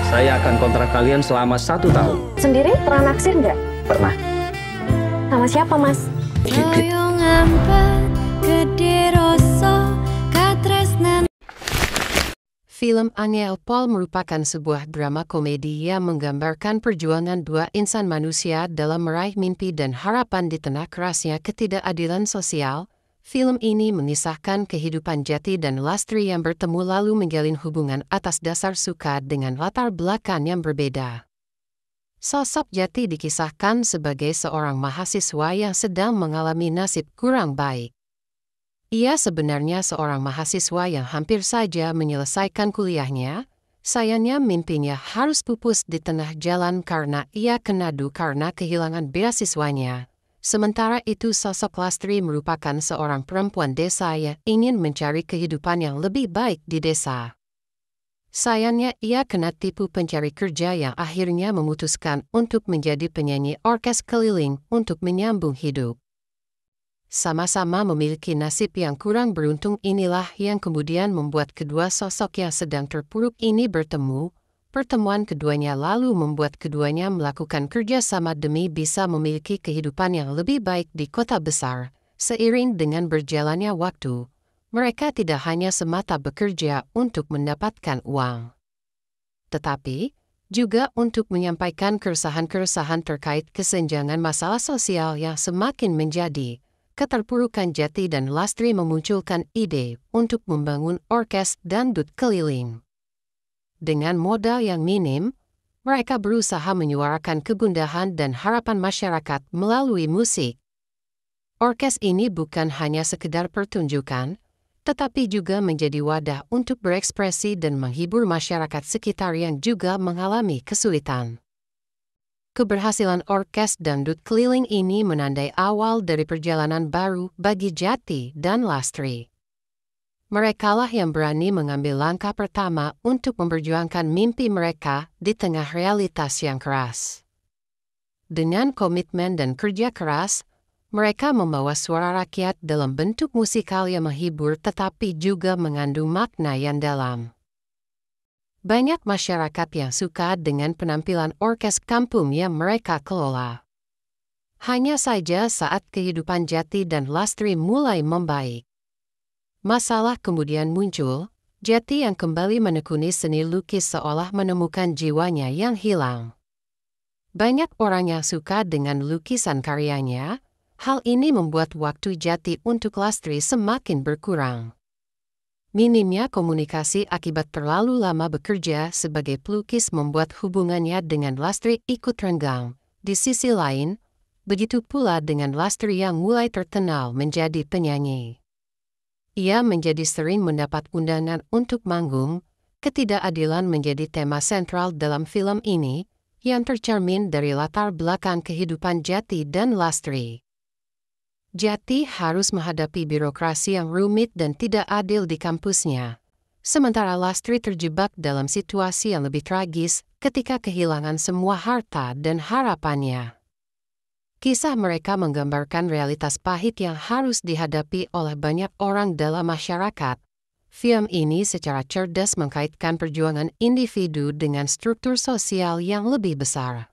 Saya akan kontrak kalian selama 1 tahun. Sendiri pernah naksir nggak? Pernah. Sama siapa, Mas? Pipit. Film Angel Paul merupakan sebuah drama komedi yang menggambarkan perjuangan dua insan manusia dalam meraih mimpi dan harapan di tengah kerasnya ketidakadilan sosial. Film ini mengisahkan kehidupan Jati dan Lastri yang bertemu lalu menjalin hubungan atas dasar suka dengan latar belakang yang berbeda. Sosok Jati dikisahkan sebagai seorang mahasiswa yang sedang mengalami nasib kurang baik. Ia sebenarnya seorang mahasiswa yang hampir saja menyelesaikan kuliahnya, sayangnya mimpinya harus pupus di tengah jalan karena ia kenadu karena kehilangan beasiswanya. Sementara itu sosok Lastri merupakan seorang perempuan desa yang ingin mencari kehidupan yang lebih baik di desa. Sayangnya ia kena tipu pencari kerja yang akhirnya memutuskan untuk menjadi penyanyi orkes keliling untuk menyambung hidup. Sama-sama memiliki nasib yang kurang beruntung inilah yang kemudian membuat kedua sosok yang sedang terpuruk ini bertemu. Pertemuan keduanya lalu membuat keduanya melakukan kerjasama demi bisa memiliki kehidupan yang lebih baik di kota besar. Seiring dengan berjalannya waktu, mereka tidak hanya semata bekerja untuk mendapatkan uang, tetapi juga untuk menyampaikan keresahan-keresahan terkait kesenjangan masalah sosial yang semakin menjadi. Keterpurukan Jati dan Lastri memunculkan ide untuk membangun orkes dangdut keliling. Dengan modal yang minim, mereka berusaha menyuarakan kegundahan dan harapan masyarakat melalui musik. Orkes ini bukan hanya sekedar pertunjukan, tetapi juga menjadi wadah untuk berekspresi dan menghibur masyarakat sekitar yang juga mengalami kesulitan. Keberhasilan orkes dangdut keliling ini menandai awal dari perjalanan baru bagi Jati dan Lastri. Merekalah yang berani mengambil langkah pertama untuk memperjuangkan mimpi mereka di tengah realitas yang keras. Dengan komitmen dan kerja keras, mereka membawa suara rakyat dalam bentuk musikal yang menghibur tetapi juga mengandung makna yang dalam. Banyak masyarakat yang suka dengan penampilan orkes kampung yang mereka kelola. Hanya saja saat kehidupan Jati dan Lastri mulai membaik, masalah kemudian muncul. Jati yang kembali menekuni seni lukis seolah menemukan jiwanya yang hilang. Banyak orang yang suka dengan lukisan karyanya. Hal ini membuat waktu Jati untuk Lastri semakin berkurang. Minimnya komunikasi akibat terlalu lama bekerja sebagai pelukis membuat hubungannya dengan Lastri ikut renggang. Di sisi lain, begitu pula dengan Lastri yang mulai terkenal menjadi penyanyi. Ia menjadi sering mendapat undangan untuk manggung. Ketidakadilan menjadi tema sentral dalam film ini, yang tercermin dari latar belakang kehidupan Jati dan Lastri. Jati harus menghadapi birokrasi yang rumit dan tidak adil di kampusnya. Sementara Lastri terjebak dalam situasi yang lebih tragis ketika kehilangan semua harta dan harapannya. Kisah mereka menggambarkan realitas pahit yang harus dihadapi oleh banyak orang dalam masyarakat. Film ini secara cerdas mengkaitkan perjuangan individu dengan struktur sosial yang lebih besar.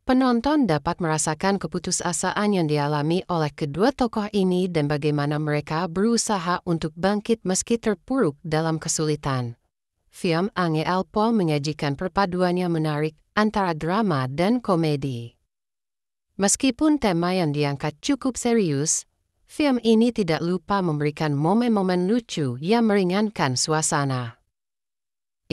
Penonton dapat merasakan keputusasaan yang dialami oleh kedua tokoh ini dan bagaimana mereka berusaha untuk bangkit meski terpuruk dalam kesulitan. Film Angel Paul menyajikan perpaduan yang menarik antara drama dan komedi. Meskipun tema yang diangkat cukup serius, film ini tidak lupa memberikan momen-momen lucu yang meringankan suasana.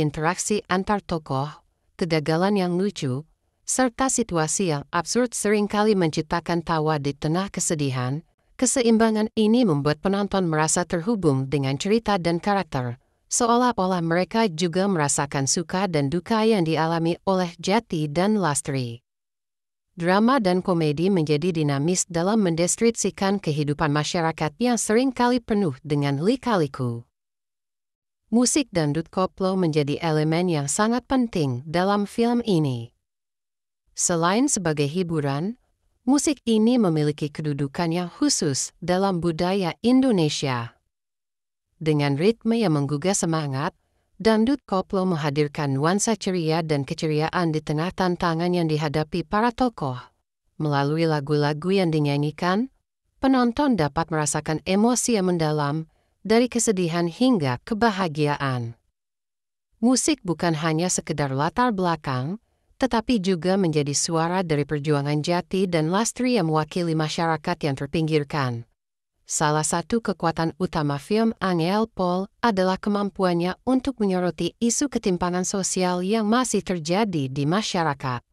Interaksi antar tokoh, kegagalan yang lucu, serta situasi yang absurd seringkali menciptakan tawa di tengah kesedihan. Keseimbangan ini membuat penonton merasa terhubung dengan cerita dan karakter, seolah-olah mereka juga merasakan suka dan duka yang dialami oleh Jati dan Lastri. Drama dan komedi menjadi dinamis dalam mendeskripsikan kehidupan masyarakat yang seringkali penuh dengan lika-liku. Musik dangdut koplo menjadi elemen yang sangat penting dalam film ini. Selain sebagai hiburan, musik ini memiliki kedudukan yang khusus dalam budaya Indonesia. Dengan ritme yang menggugah semangat, Dangdut koplo menghadirkan nuansa ceria dan keceriaan di tengah tantangan yang dihadapi para tokoh. Melalui lagu-lagu yang dinyanyikan, penonton dapat merasakan emosi yang mendalam, dari kesedihan hingga kebahagiaan. Musik bukan hanya sekedar latar belakang, tetapi juga menjadi suara dari perjuangan Jati dan Lastri yang mewakili masyarakat yang terpinggirkan. Salah satu kekuatan utama film Angel Pol adalah kemampuannya untuk menyoroti isu ketimpangan sosial yang masih terjadi di masyarakat.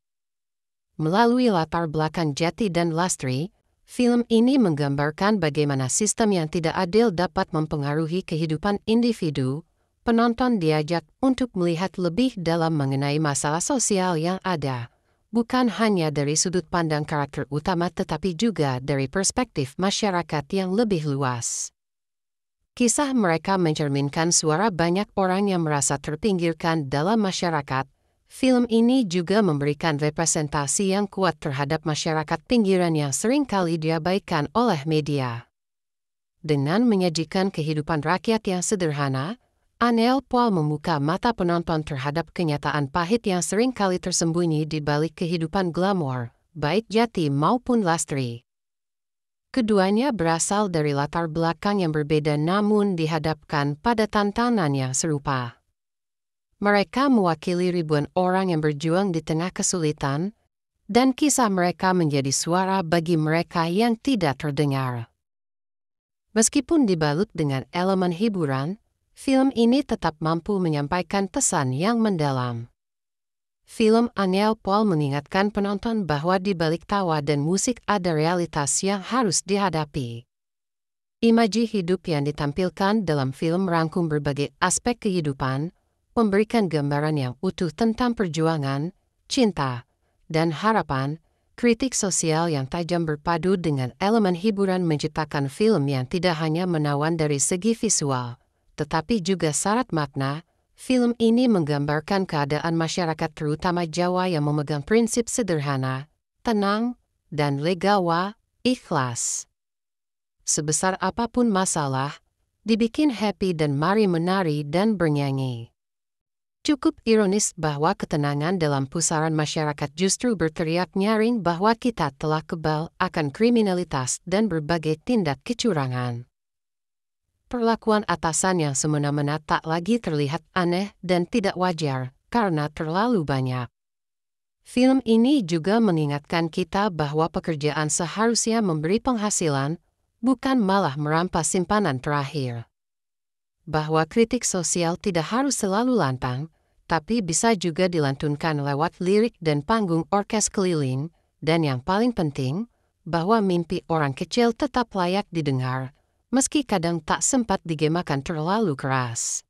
Melalui latar belakang Jati dan Lastri, film ini menggambarkan bagaimana sistem yang tidak adil dapat mempengaruhi kehidupan individu. Penonton diajak untuk melihat lebih dalam mengenai masalah sosial yang ada, bukan hanya dari sudut pandang karakter utama tetapi juga dari perspektif masyarakat yang lebih luas. Kisah mereka mencerminkan suara banyak orang yang merasa terpinggirkan dalam masyarakat. Film ini juga memberikan representasi yang kuat terhadap masyarakat pinggiran yang seringkali diabaikan oleh media. Dengan menyajikan kehidupan rakyat yang sederhana, Angel Pol membuka mata penonton terhadap kenyataan pahit yang seringkali tersembunyi di balik kehidupan glamor, baik Jati maupun Lastri. Keduanya berasal dari latar belakang yang berbeda namun dihadapkan pada tantangan yang serupa. Mereka mewakili ribuan orang yang berjuang di tengah kesulitan, dan kisah mereka menjadi suara bagi mereka yang tidak terdengar. Meskipun dibalut dengan elemen hiburan, film ini tetap mampu menyampaikan pesan yang mendalam. Film Angel Pol mengingatkan penonton bahwa di balik tawa dan musik ada realitas yang harus dihadapi. Imaji hidup yang ditampilkan dalam film merangkum berbagai aspek kehidupan, memberikan gambaran yang utuh tentang perjuangan, cinta, dan harapan. Kritik sosial yang tajam berpadu dengan elemen hiburan menciptakan film yang tidak hanya menawan dari segi visual, tetapi juga syarat makna. Film ini menggambarkan keadaan masyarakat terutama Jawa yang memegang prinsip sederhana, tenang, dan legawa, ikhlas. Sebesar apapun masalah, dibikin happy dan mari menari dan bernyanyi. Cukup ironis bahwa ketenangan dalam pusaran masyarakat justru berteriak nyaring bahwa kita telah kebal akan kriminalitas dan berbagai tindak kecurangan. Perlakuan atasan yang semena-mena tak lagi terlihat aneh dan tidak wajar karena terlalu banyak. Film ini juga mengingatkan kita bahwa pekerjaan seharusnya memberi penghasilan, bukan malah merampas simpanan terakhir. Bahwa kritik sosial tidak harus selalu lantang, tapi bisa juga dilantunkan lewat lirik dan panggung orkes keliling, dan yang paling penting, bahwa mimpi orang kecil tetap layak didengar, meski kadang tak sempat digemakan terlalu keras.